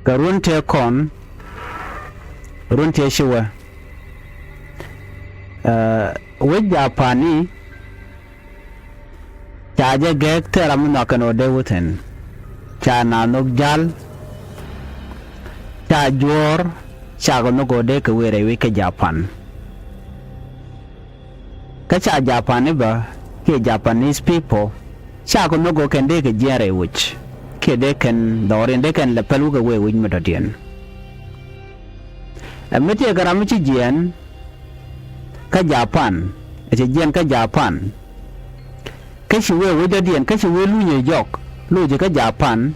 karun te kon run te shiwa we Japani chaje gek te ram no kano de wuten cha na nok jal cha jor cha go no go de ke were we ke Japan ka cha Japan ba ke Japanese people cha go no go ken de ke jere which ke de ken dorin de ken le pelu ke we win metodien amete garam chi jien ka Japan che jien ka Japan cái sự quê cho điện cái sự quê lui nhiều dọc lui cho cái Japan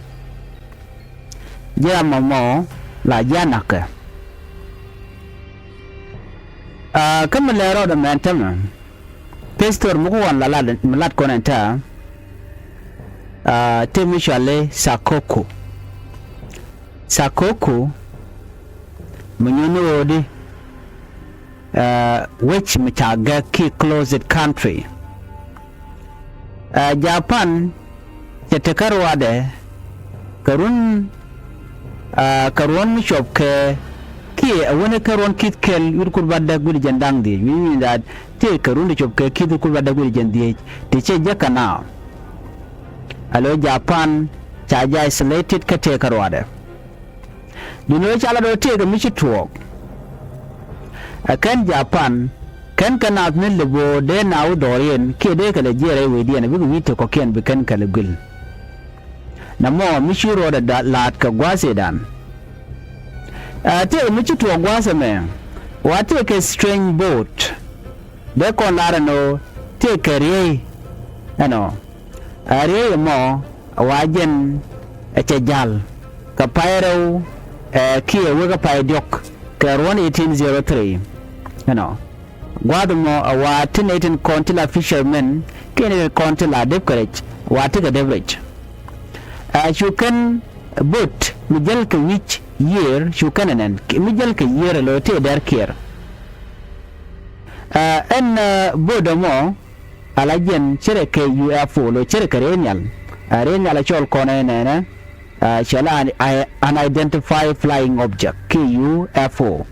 gia mò là gia nặc cái mình lấy ra được mình thầm pastor mua quan là mình lát con anh ta thêm Michelle Sakoku mình nhớ đi which mình trả cái closed country Japan cetekarwade karun mishop ke ki wona karun kit kel yurkul badda gudi jandang di meaning that te karun de chop ke kit yurkul badda gudi jandi te che jakana alo Japan chaja isolated ke te karwade dino chala do te ga michi tuok akan Japan kan kanat ne lebo de naw dorien ke de kala jere we dia na bi wite ko ken bi kan kala gul na mo mi shiro da lat ka gwase dan te mi chitu gwase me wa te ke strange boat de ko lara no te kare ano are mo wajen che jal ka pairo ki we ka paidok ka 1803 ano Guadumo wa tinatin kontila fishermen kene kontila decorate wa take a beverage you can boat mijal ka which year you can and mijal ka year lo te dar care en bodomo alajen chere ke UFO lo chere ka renyal chol kone nene chala unidentified flying object UFO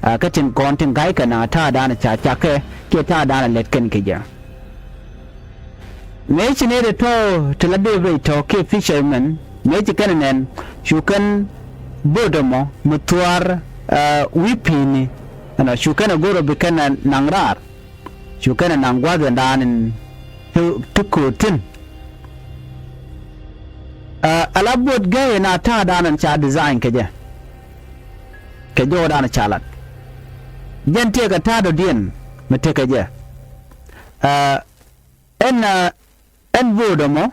katin kontin kai kana ta dana cha ke ta dana letken kija me chine de to lade to ke fishermen me chikanen shukan bodomo mutuar wipini ana shukana goro bikana nangrar shukana nangwa danin tukutin alabot gaye na ta dana cha design kija ke jo dana chalat gente ka tado dien meteka je en bodomo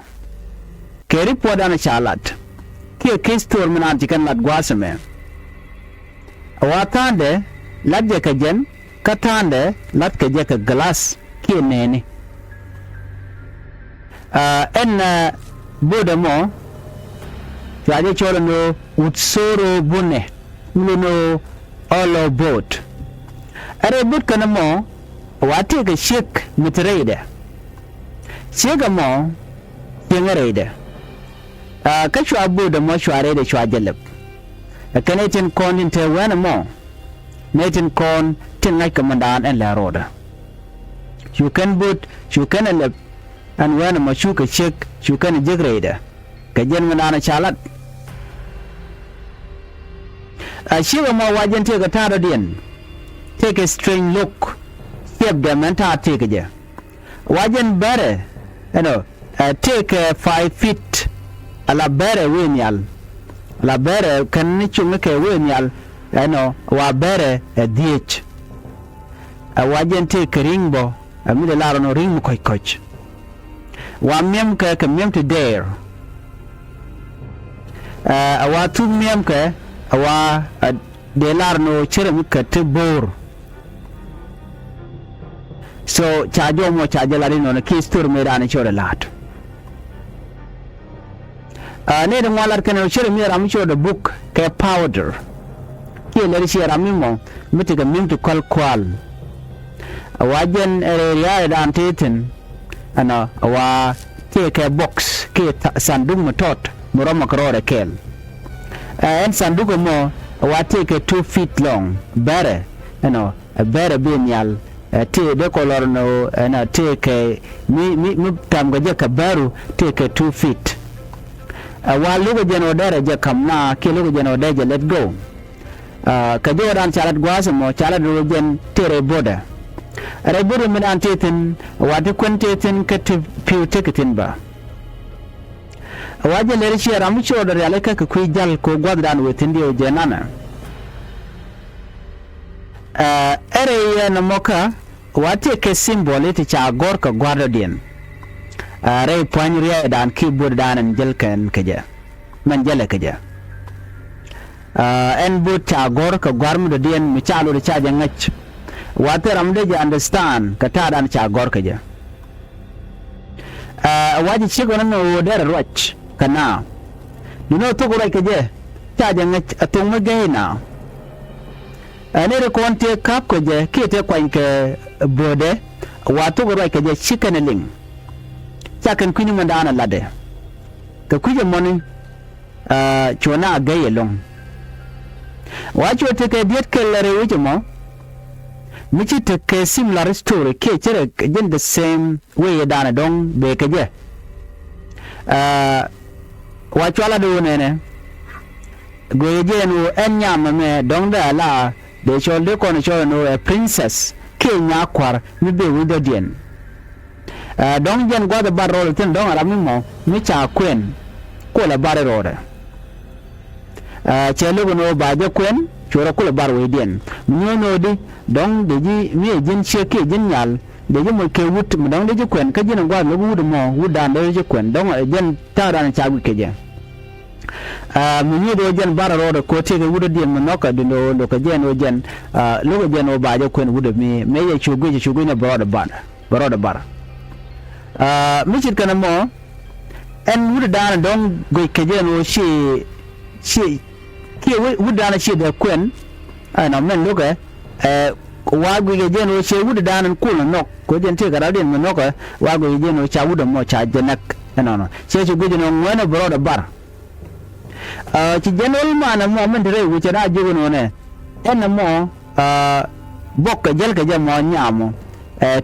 ke report ana chalat ke kistor minan tikan lat gwasame awatande ladje ka jen katande lat ke je ka glass ke nene en bodomo yaje cholono utsoro bune no all boat are but kana mo wate ga shek mitrede shega mo yengarede ka shwa bu da mo shware da shwa jalab kanatin konin te wana mo netin kon tin like commandant and la roda you can boot you can lab and wana mo shuka shek you can jigrede ka jen mana chalat shega mo wajen te ga taro dien take a strange look step them and take it wajen better take 5 feet ala better winyal la better kan ni chunga ke winyal wa better a ditch wajen take ringbo amide laro no ring koy wa mem ka mem to dare wa tu mem ka wa de lar no chere ka te bor so chajo mo chajalari no ki stur me ran chore lat ne de walar kan chere me ram chore book ke powder ki le ri ram mo mitiga mim to kwal wajen ya dan titin ana wa ke box ke sandung matot murama krore kel and sanduku mo wa take 2 feet long better a better binyal te de color no na take mi tam ga ka baru take 2 feet wa lugo jeno dere je kamna ke lugo jeno de je let go ka jodan chalat gwasa mo chalat ro jen tere boda are boda min antetin wa de kwantetin ka piu ticketin ba waje leri shi ramu chodor yale ka ku jal ko gwadran wetin dio jenana ere na moka wate ke symbol iti cha gor ka guardian re poinria dan keyboard dan jelkan kaja man jale kaja en bu cha gor ka gwarmu de dien mi chalo de cha jangach wate ramde je understand ka ta dan cha gor kaja waji chigo no der roch kana to go like je cha jangach atung magaina anere konte kap ko je kete kwanke bode wato go like je chikaneling chakan kuni mandana lade ka kuje moni chona gayelong wacho te ke diet kellere wujmo michi te ke similar story ke chere in the same way dana dong be ke je wacho ala do nene goye no enyama me dong da la de cholde kono chono a princess kenya kwar mi be wido dien dong jen go the barrol tin dong ara mimo mi cha kwen ko la bare rode chelo no ba je kwen chora ko la bar we dien mi no di dong de ji mi jin cheke jin nyal de ji mo ke wut mi dong de ji kwen ka jin go lo wud mo wudan de ji kwen dong jen ta ran cha gu ke je mi do jen bara rode ko te ga wudo dien noka dindo lo ka jen o jen lo jen o ba je kwen wudo mi me ye chugu na broda bar mi chit kana mo en wudo dana dong go ke jen o shi ke wudo dana shi da kwen na men lo ka wa go ke jen o shi wudo dana kul nok ko jen te ga radin mo noka wa go ke jen o cha wudo mo cha jenak no she chugu no ngwana broda bar ci jenol mana mo men dere wuce na jigo no ne en mo bokka jel ka jam mo nyamo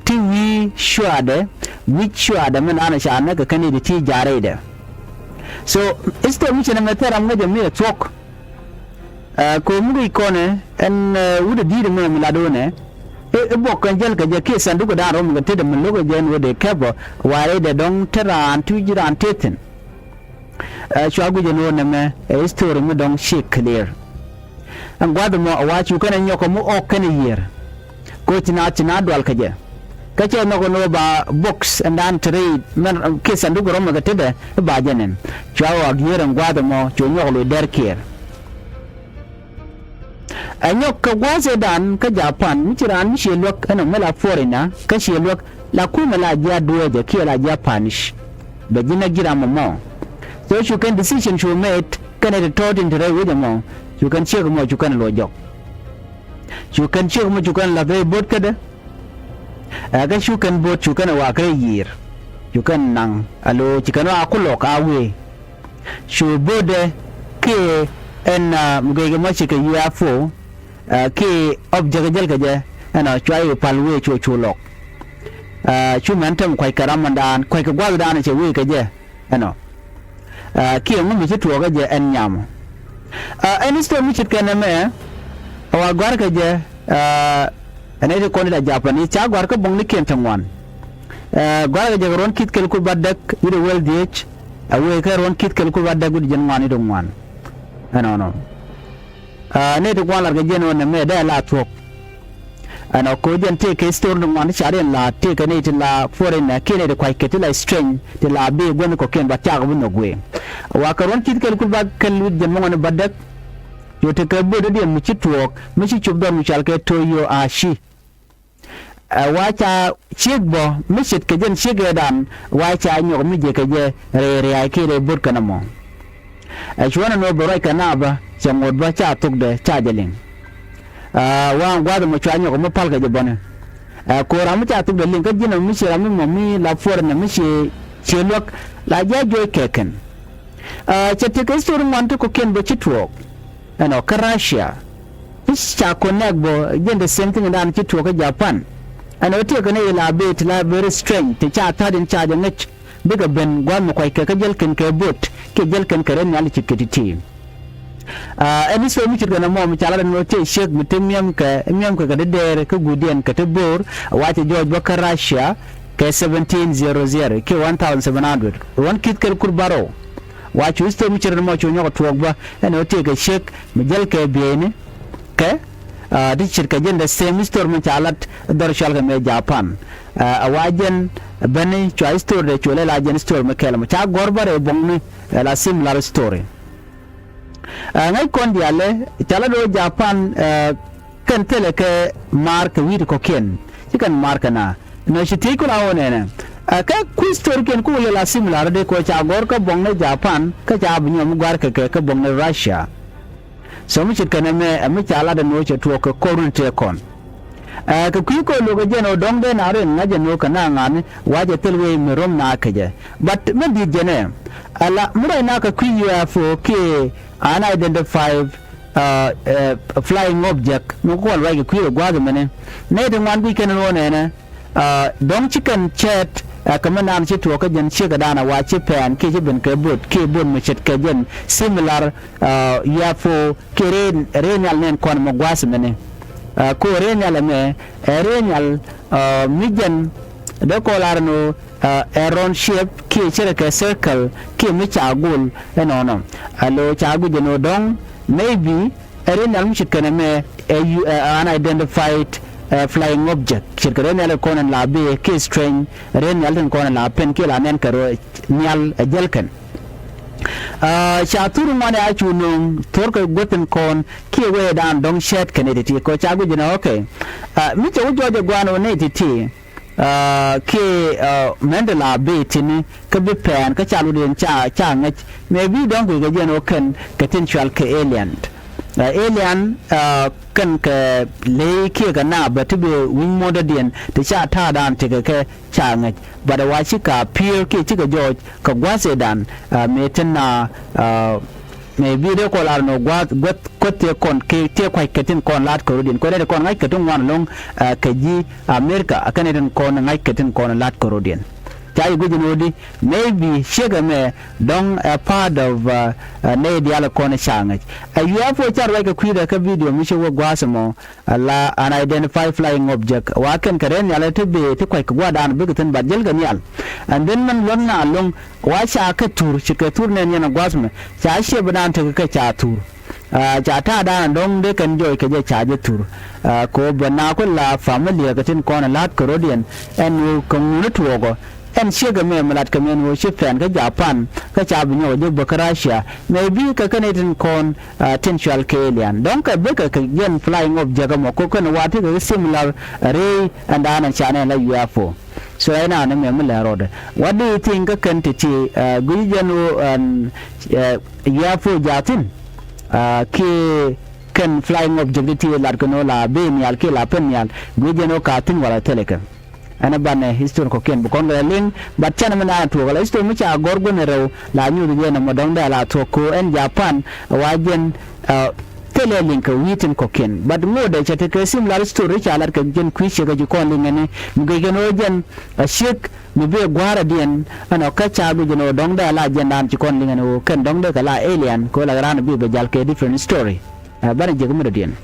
tiwi shuade which shuade men ana sha na ka kane da ti jare da so isto wuce na metara mo da me talk ko mu ko ne en wuda di da mo milado ne bokka jel ka je ke sandugo da ro mo te da mun logo jen wode kebo ware da don tara an tuji an tetin chwagu jeno na me story mu dong shake clear an gwada mo awachu kana nyoko mu okane yer ko tina dwal kaje kace no no ba box and dan trade men kisa ndugo rom ga tebe ba janen chwawa giran gwada mo cho nyoko der kier anyok ka gwaze dan ka Japan michiran mi shelok ana mala foreigner ka shelok la kuma la ja duwe ke la Japanish be jina gira mo so you can decision you made can it taught into the with them you can check mo you can lo jok you can check mo you can la be bot kada aga you can bot you can wa kay year you can nang alo chikano akulo ka we shu bode ke en mugege mo chike UFO ke object jel kaje ana chwai palwe chulok chu mantam kwai karamandan kwai ka gwaldan che we kaje ano ki mu mi tuwa ga je en nyam en sto mi chitkana me wa gwar ka je ene de kon da Japanese cha gwar ka bong ni ken tamwan gwar ga je ron kit kel ku badak ide wel dich awe ka ron kit kel ku badak gud jen ngani do ngwan no ne de gwar ga je no ne me da la tuok ana ko jen te ke store no ngwan chare la te ka ne te la foreign kene de kwai ketila strange te la be gon ko ken ba cha ga no gwe wa karon kit kel ku ba kel jen mo ne badak yo te ka bodo de mu ci tuok mu ci chub do mu chal ke to yo ashi wa cha chigbo mu sit ke jen chige dan wa cha nyo mu je ke je re ai ke re bur kana mo chwana no borai kana ba chamod ba cha tuk de cha jelin wa ngwado mo chwa nyo mo pal ke je bone ko ra mu cha tuk de lin ka jina mu shi ra mu mi la for na mu shi chelok la ja jo keken chete ke story man to ko ken bo chitwo ano Russia cha connect bo again the same thing dan chitwo ka Japan ano te ko ne elaborate la very strange te cha ta din cha ngech biga ben gwan mo ka jel ken ke bot ke jel ken karen nyal chikiti ani so mi chirga na mo mi chala no te shek mitem ka de ka gudien ka te bor wati George Bakar Russia ke 1700 ke 1700 one kit kel kurbaro wachi usto mi chirga mo chonyo to ba ani te ka shek mi jel ke bene ke di chirka jenda same store mi chalat dar shal ga me Japan awajen bani choice store de chole la jen store me kela mo cha gorbare bongni la similar story ngai kon diale chala do Japan kan tele ke mark wir ko ken tikan mark na no shiti ko la one na ka ku story ken ko la similar de ko cha gor ka bongne Japan ka cha bunyam gwar ka bongne Russia so mi chikana me chala de no che to ko korun te kon ka ku ko lo ga jeno dong de na ren na jeno kana ngane waje telwe mi rom na kaje but me di jene ala mura na ka ku ya fo ke unidentified flying object no ko alwa ke ku gwa mene ne de wan weekend no ne dong chicken chat kama nan chi to ka jen chi ga dana wa chi pen ke ben ke bot ke bon mu chet ke jen similar ya fo ke renal nen kon mo gwas mene ko renal me renal mijen de ko larno a round shape ke chere ke circle ke mi chagul no alo chagu jeno dong maybe renal mi chikana me unidentified flying object chirkare ne konan labe ke strange renal den konan la pen ke la nen karo nyal jelken chaturu mane achu nung torko goten kon ke we dan dong shet kenediti ko chagu jeno okay mi chagu jojo gwano ne titi ke mendela betini ka bi pen ka chalu den cha ngach maybe don go jeno ken potential ke alien kan ka le ke ga na ba tibe win modern ta cha ta dan te ke cha ngach ba da washi ka peer ke ti ga George ka gwase dan metin na maybe de ko lar no gwat ko te kon ke te kwai ketin kon lat ko rodin ko de kon ngai ketun wan long ka ji America akane den kon ngai ketin kon lat ko rodin chai gujinodi maybe shega me dong a part of ne diala kona changa you have to char like a kwida ka video mi shewo gwasamo la unidentified flying object wa kan karen yala tebe te kwai kwa dan bigatan badjel ganial and then man lonna long wa sha ka tur shika tur ne yana gwasme cha she badan ta ka cha tur cha ta da dong de kan joy ke je cha je tur ko bana ko la family ka tin kona lat korodian and community wogo en shega me malat kamen wo shifen ka Japan ka cha binyo je Russia maybe ka kanetin kon potential alien donc be ka gen flying object mo ko kan wati ka similar ray and an channel la UFO so ina na me mala road what do you think ka kan titi gujenu UFO jatin ke kan flying object ti la kono la be mi al ke la pen yal gujenu ka tin wala teleka ana bane history ko ken bukon ga ling but chana mana to ga history mu cha gorgo ne rew la nyu de na modong da la to ko en Japan wajen tele link witin ko ken but mo de chate ke similar story cha lar ka gen kwiche ga ko ling ne mu ga no jen shek mu be gwara dien ana ka cha gu no dong da la jen dan ci kon ling ne ken dong de ka la alien ko la ran bi be jal ke different story bana je mu de dien